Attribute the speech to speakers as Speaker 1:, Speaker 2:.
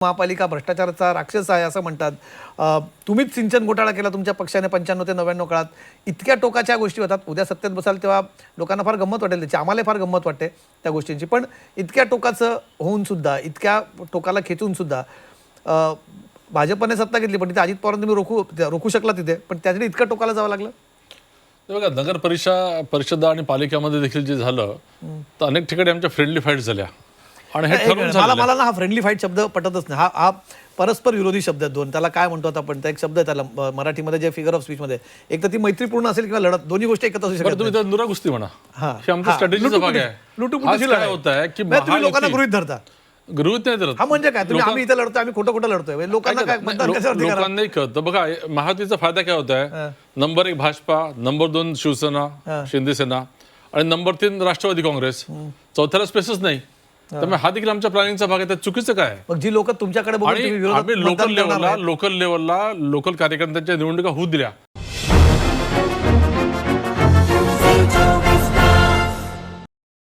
Speaker 1: महापालिका भ्रष्टाचाराचा राक्षस आहे असं म्हणतात. तुम्हीच सिंचन घोटाळा केला तुमच्या पक्षाने 95 ते 99 काळात. इतक्या टोकाच्या गोष्टी होतात. उद्या सत्तेत बसाल तेव्हा लोकांना फार गंमत वाटेल त्याची, आम्हाला फार गंमत वाटते त्या गोष्टींची. पण इतक्या टोकाचं होऊन सुद्धा, इतक्या टोकाला खेचून सुद्धा भाजपने सत्ता घेतली, पण तिथे अजित पवारांनी तुम्ही रोखू शकला तिथे, पण त्यासाठी इतक्या टोकाला जावं लागलं.
Speaker 2: बघा, नगर परिषद आणि पालिकेमध्ये देखील जे झालं तर अनेक ठिकाणी आमच्या फ्रेंडली फाईट झाल्या आणि हे ठरवून
Speaker 1: मला ना हा फ्रेंडली फाईट शब्द पटतच नाही. हा परस्पर विरोधी शब्द आहेत दोन. त्याला काय म्हणतो आपण, त्या एक शब्द आहे त्याला मराठीमध्ये जे फिगर ऑफ स्पीच मध्ये, एक तर ती मैत्रीपूर्ण असेल किंवा लढत, दोन्ही गोष्टी एकत्र असू शकतात.
Speaker 2: तुम्ही नुरा कुस्ती म्हणा,
Speaker 1: हा,
Speaker 2: हे आमच्या स्ट्रॅटेजीचा भाग आहे.
Speaker 1: लुटूपुटीची
Speaker 2: आज काय
Speaker 1: लढाई
Speaker 2: होत आहे की
Speaker 1: तुम्ही लोकांना गृहीत धरता.
Speaker 2: गृहीत नाही धरत.
Speaker 1: हा म्हणजे काय, तुम्ही आम्ही इथे लढतोय, आम्ही खोटं लढतोय, लोकांना काय मतदान कशावरती करा?
Speaker 2: लोकांनाही कळतं. बघा, महायुतीचा फायदा काय होत आहे, नंबर 1 भाजपा, नंबर 2 शिवसेना शिंदे सेना आणि नंबर 3 राष्ट्रवादी काँग्रेस, चौथ्याला स्पेसच नाही. त्यामुळे हा देखील आमच्या प्लॅनिंगचा भाग आहे. त्यात चुकीचं काय आहे?
Speaker 1: मग जी लोक तुमच्याकडे बघून तुम्ही विरोधात
Speaker 2: आम्ही
Speaker 1: मतदान करणार
Speaker 2: लोकल लेवलला लोकल कार्यकर्त्यांच्या निवडणुका होऊ दिल्या.